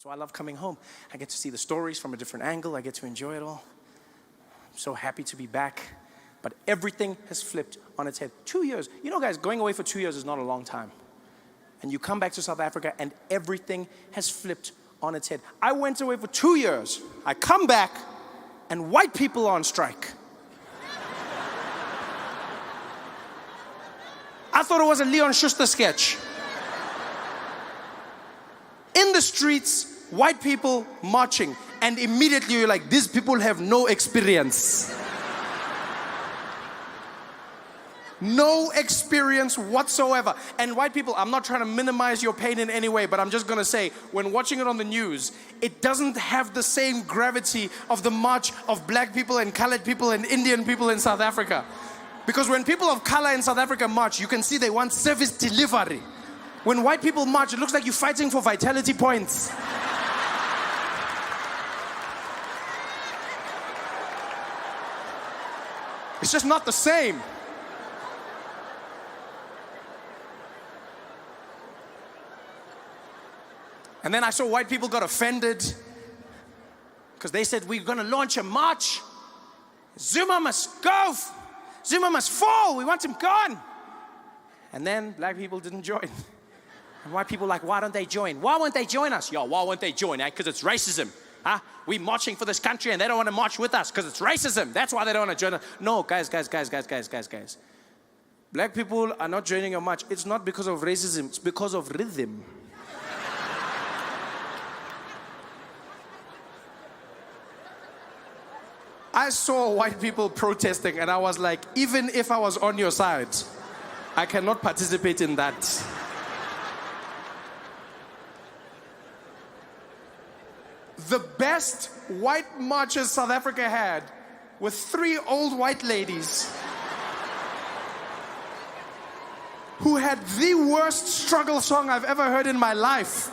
So I love coming home. I get to see the stories from a different angle. I get to enjoy it all. I'm so happy to be back. But everything has flipped on its head. 2 years. You know, guys, going away for 2 years is not a long time. And you come back to South Africa and everything has flipped on its head. I went away for 2 years. I come back and white people are on strike. I thought it was a Leon Schuster sketch. In the streets, white people marching, and immediately you're like, these people have no experience. No experience whatsoever. And white people, I'm not trying to minimize your pain in any way, but I'm just going to say, when watching it on the news, it doesn't have the same gravity of the march of black people and colored people and Indian people in South Africa. Because when people of color in South Africa march, you can see they want service delivery. When white people march, it looks like you're fighting for vitality points. It's just not the same. And then I saw white people got offended because they said, we're going to launch a march. Zuma must go. Zuma must fall. We want him gone. And then black people didn't join. And white people like, why don't they join? Why won't they join us? Yo, why won't they join? Because it's racism. Huh? We're marching for this country and they don't want to march with us because it's racism. That's why they don't want to join us. No, guys. Black people are not joining your march. It's not because of racism. It's because of rhythm. I saw white people protesting and I was like, even if I was on your side, I cannot participate in that. The best white marches South Africa had were 3 old white ladies who had the worst struggle song I've ever heard in my life.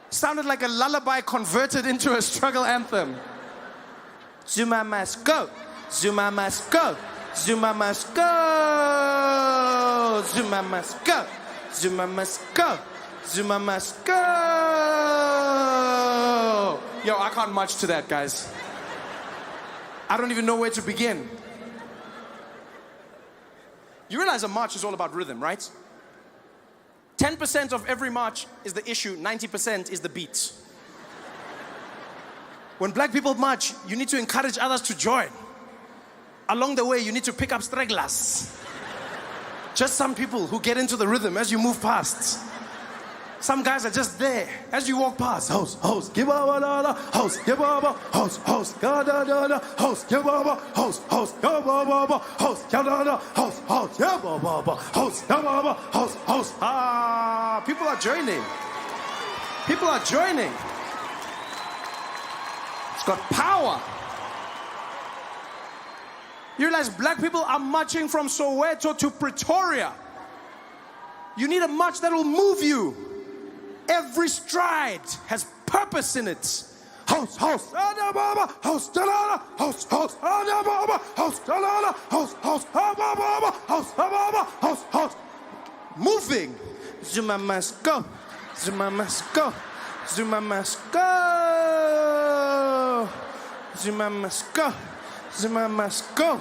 Sounded like a lullaby converted into a struggle anthem. Zuma must go. Zuma must go. Zuma must go. Zuma must go. Zuma must go. Zuma must go. Yo, I can't march to that, guys. I don't even know where to begin. You realize a march is all about rhythm, right? 10% of every march is the issue, 90% is the beat. When black people march, you need to encourage others to join. Along the way, you need to pick up stragglers. Just some people who get into the rhythm as you move past. Some guys are just there as you walk past. Host, give up, host, give up, host, da da da da, host, give up, host, give up, host, da da da, host, give up, host, give up, host. Ah, people are joining. People are joining. It's got power. You realize black people are marching from Soweto to Pretoria. You need a march that will move you. Every stride has purpose in it. Host, host, host, host, host, host, moving. Zuma must go. Zuma must go. Zuma must go. Zuma must go. Zuma must go.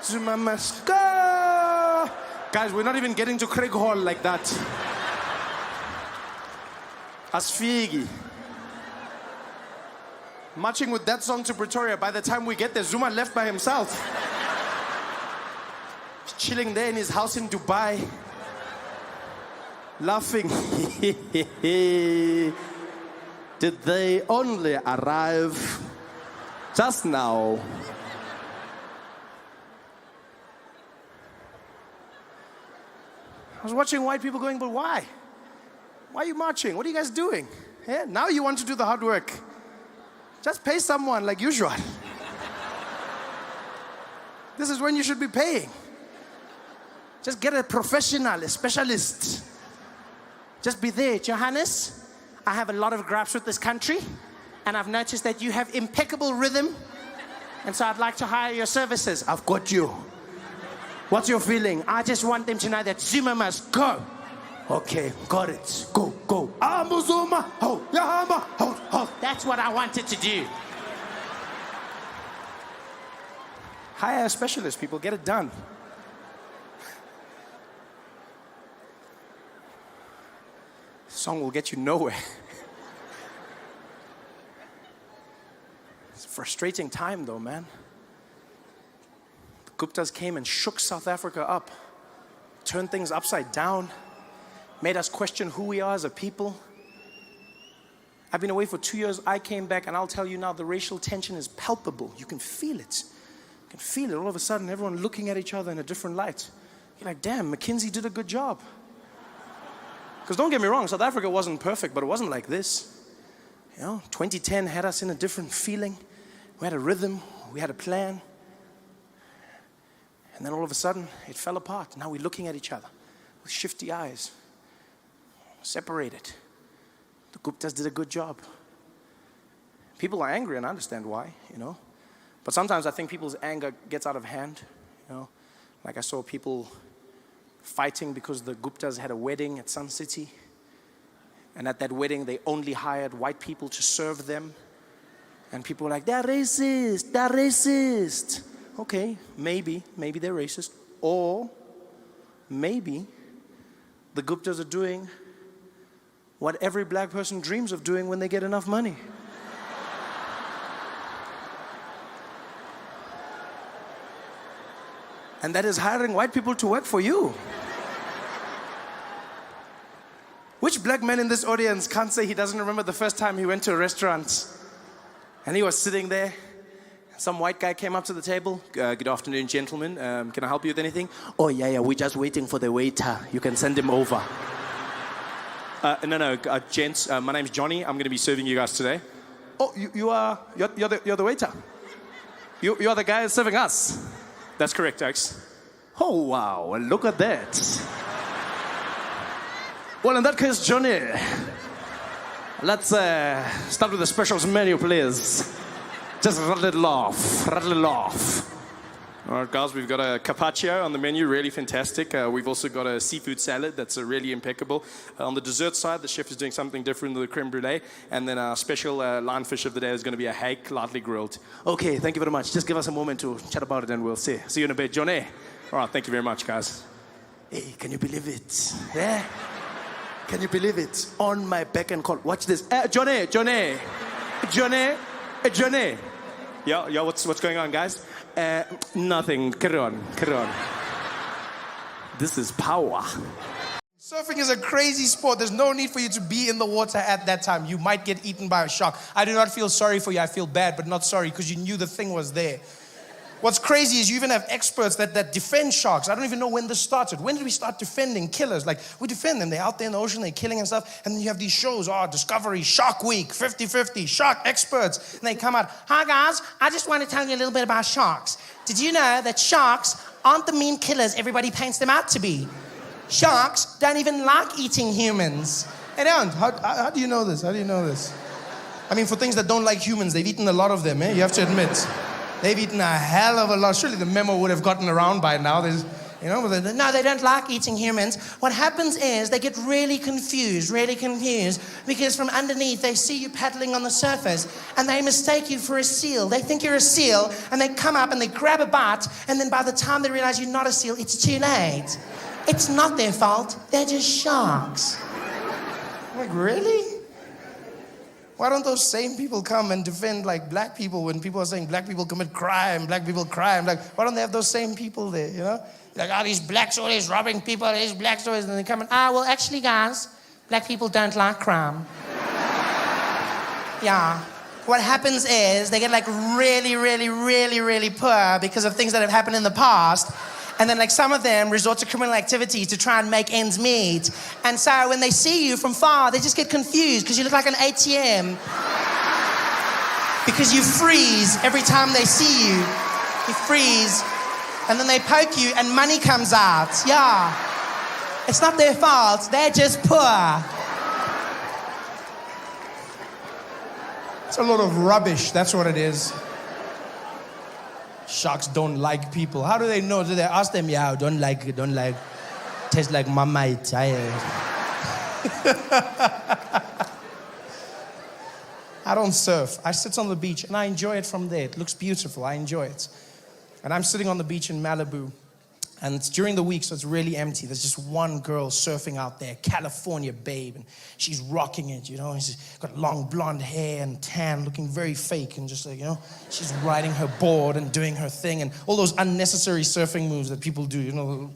Zuma must go. Guys, we're not even getting to Craig Hall like that. Asfigi. Marching with that song to Pretoria, by the time we get there, Zuma left by himself. Chilling there in his house in Dubai. Laughing. Did they only arrive just now? I was watching white people going, but why? Why are you marching? What are you guys doing? Yeah, now you want to do the hard work. Just pay someone like usual. This is when you should be paying. Just get a professional, a specialist. Just be there. Johannes, I have a lot of gripes with this country, and I've noticed that you have impeccable rhythm, and so I'd like to hire your services. I've got you. What's your feeling? I just want them to know that Zuma must go. Okay, got it. Go, go. Zuma. Oh, yeah. That's what I wanted to do. Hire a specialist, people. Get it done. This song will get you nowhere. It's a frustrating time, though, man. The Guptas came and shook South Africa up, turned things upside down, made us question who we are as a people. I've been away for 2 years. I came back, and I'll tell you now, the racial tension is palpable. You can feel it. You can feel it. All of a sudden, everyone looking at each other in a different light. You're like, damn, McKinsey did a good job. Because don't get me wrong, South Africa wasn't perfect, but it wasn't like this. 2010 had us in a different feeling. We had a rhythm. We had a plan. And then all of a sudden, it fell apart. Now we're looking at each other with shifty eyes, separated. The Guptas did a good job. People are angry, and I understand why, But sometimes I think people's anger gets out of hand, Like I saw people fighting because the Guptas had a wedding at Sun City. And at that wedding, they only hired white people to serve them. And people were like, they're racist, they're racist. Okay, maybe they're racist. Or maybe the Guptas are doing what every black person dreams of doing when they get enough money. And that is hiring white people to work for you. Which black man in this audience can't say he doesn't remember the first time he went to a restaurant and he was sitting there? Some white guy came up to the table. Good afternoon, gentlemen. Can I help you with anything? Oh, yeah, we're just waiting for the waiter. You can send him over. No, gents, my name's Johnny. I'm going to be serving you guys today. Oh, you're the waiter. You are the guy serving us. That's correct, Alex. Oh, wow, look at that. Well, in that case, Johnny, let's start with the specials menu, please. Just rattle it off. All right, guys, we've got a carpaccio on the menu, really fantastic. We've also got a seafood salad that's really impeccable. On the dessert side, the chef is doing something different with the creme brulee. And then our special lionfish of the day is going to be a hake, lightly grilled. Okay, thank you very much. Just give us a moment to chat about it and we'll see. See you in a bit, Johnny. All right, thank you very much, guys. Hey, can you believe it? Yeah? Can you believe it? On my beck and call. Watch this. Johnny. Yeah, what's going on, guys? Nothing. Carry on. This is power. Surfing is a crazy sport. There's no need for you to be in the water at that time. You might get eaten by a shark. I do not feel sorry for you. I feel bad, but not sorry, because you knew the thing was there. What's crazy is you even have experts that defend sharks. I don't even know when this started. When did we start defending killers? Like, we defend them. They're out there in the ocean, they're killing and stuff. And then you have these shows, Discovery, Shark Week, 50-50, shark experts. And they come out, hi guys, I just want to tell you a little bit about sharks. Did you know that sharks aren't the mean killers everybody paints them out to be? Sharks don't even like eating humans. They don't. How do you know this? I mean, for things that don't like humans, they've eaten a lot of them, You have to admit. They've eaten a hell of a lot. Surely the memo would have gotten around by now. No, they don't like eating humans. What happens is they get really confused, because from underneath they see you paddling on the surface and they mistake you for a seal. They think you're a seal and they come up and they grab a bite, and then by the time they realize you're not a seal, it's too late. It's not their fault. They're just sharks. Like, really? Why don't those same people come and defend like black people when people are saying black people commit crime, Like, why don't they have those same people there, Like, these blacks always robbing people, these blacks always, and they come and, well, actually, guys, black people don't like crime. Yeah. What happens is they get like really poor because of things that have happened in the past. And then like some of them resort to criminal activities to try and make ends meet. And so when they see you from far, they just get confused because you look like an ATM. Because you freeze every time they see you. You freeze. And then they poke you and money comes out. Yeah. It's not their fault. They're just poor. It's a lot of rubbish. That's what it is. Sharks don't like people. How do they know? Do they ask them? Yeah, don't like. Tastes like Marmite. I don't surf. I sit on the beach and I enjoy it from there. It looks beautiful. I enjoy it. And I'm sitting on the beach in Malibu. And it's during the week, so it's really empty. There's just one girl surfing out there, California babe, and she's rocking it, you know. And she's got long blonde hair and tan, looking very fake, and just like, you know, she's riding her board and doing her thing, and all those unnecessary surfing moves that people do, you know.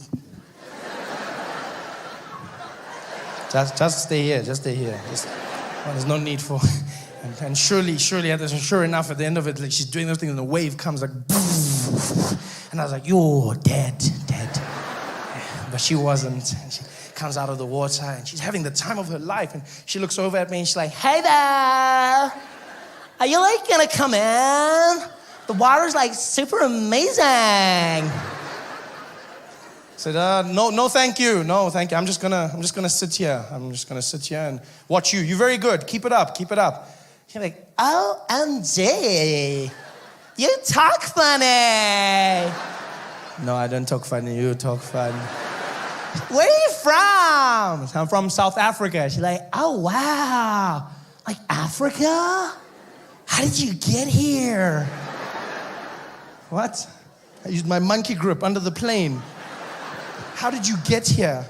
Just stay here, just stay here. There's no need for. And surely, sure enough, at the end of it, like she's doing those things, and the wave comes like, and I was like, you're dead. But she wasn't. And she comes out of the water, and she's having the time of her life. And she looks over at me, and she's like, hey there, are you like gonna come in? The water's like super amazing. I said, no, thank you. No, thank you. I'm just gonna sit here. I'm just gonna sit here and watch you. You're very good. Keep it up. She's like, OMG, you talk funny. No, I don't talk funny. You talk funny. Where are you from? I'm from South Africa. She's like, oh, wow. Like Africa? How did you get here? What? I used my monkey grip under the plane. How did you get here?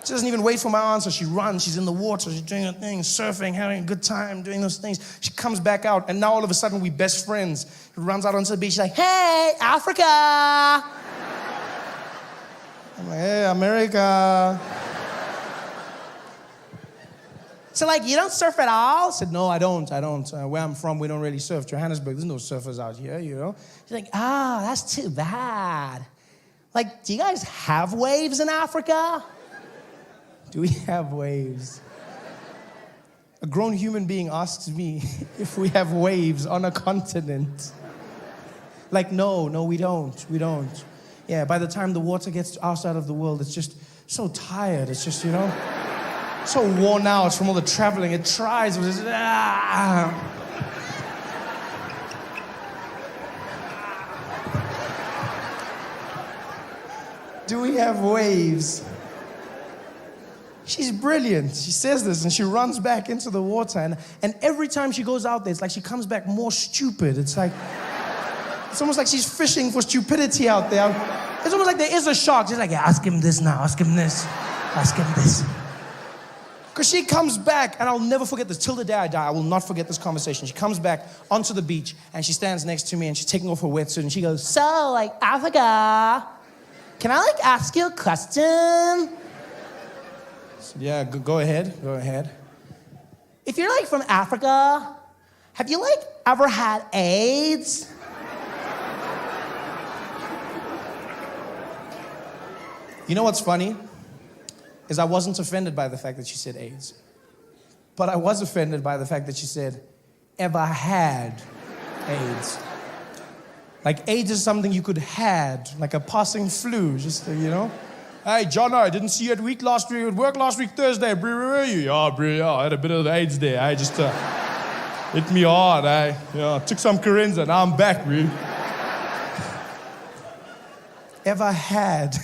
She doesn't even wait for my answer. She runs. She's in the water. She's doing her thing, surfing, having a good time, doing those things. She comes back out, and now all of a sudden we're best friends. She runs out onto the beach. She's like, hey, Africa. I'm like, hey, America. So like, you don't surf at all? I said, no, I don't. Where I'm from, we don't really surf. Johannesburg, there's no surfers out here, you know? She's like, oh, that's too bad. Like, do you guys have waves in Africa? Do we have waves? A grown human being asks me if we have waves on a continent. Like, no, we don't. Yeah, by the time the water gets to our side of the world, it's just so tired. It's just, you know, so worn out from all the traveling. It tries, but it's, Do we have waves? She's brilliant. She says this and she runs back into the water. And every time she goes out there, it's like she comes back more stupid. It's almost like she's fishing for stupidity out there. It's almost like there is a shark. She's like, yeah, ask him this now, ask him this. Because she comes back, and I'll never forget this. Till the day I die, I will not forget this conversation. She comes back onto the beach, and she stands next to me, and she's taking off her wetsuit, and she goes, so, like, Africa, can I, like, ask you a question? I said, yeah, go ahead. If you're, like, from Africa, have you, like, ever had AIDS? You know what's funny? Is I wasn't offended by the fact that she said AIDS. But I was offended by the fact that she said, ever had AIDS. Like AIDS is something you could had, like a passing flu, just, you know? Hey, John, I didn't see you at work last week Thursday. Where were you? Yeah, I had a bit of AIDS there. I just hit me hard. I took some Corinza. Now I'm back, bro. Ever had.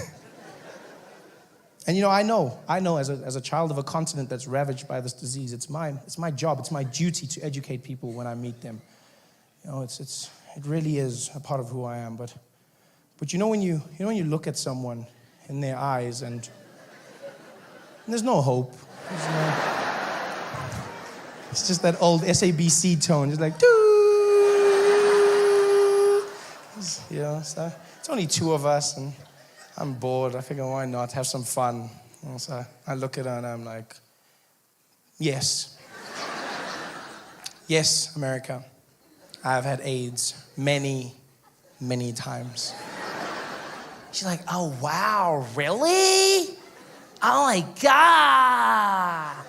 And you know, I know as a child of a continent that's ravaged by this disease, it's my job, it's my duty to educate people when I meet them. You know, it really is a part of who I am. But you know when you look at someone in their eyes and there's no hope. It's just that old SABC tone. It's like, doo. You know, so it's only two of us and I'm bored. I figure, why not have some fun? And so I look at her and I'm like, yes. Yes, America. I've had AIDS many, many times. She's like, oh, wow, really? Oh, my God.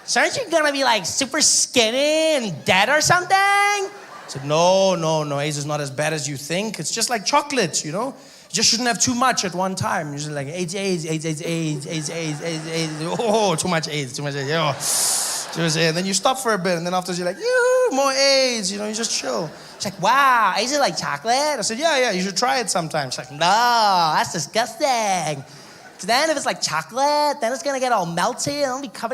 So aren't you going to be, like, super skinny and dead or something? I said, no, AIDS is not as bad as you think. It's just like chocolate, you know? You just shouldn't have too much at one time. You're just like, AIDS. Oh, too much AIDS. Oh. And then you stop for a bit, and then after you're like, more AIDS. You know, you just chill. She's like, wow, AIDS is like chocolate? I said, yeah, you should try it sometime. She's like, no, that's disgusting. So then if it's like chocolate, then it's going to get all melty and it'll be covered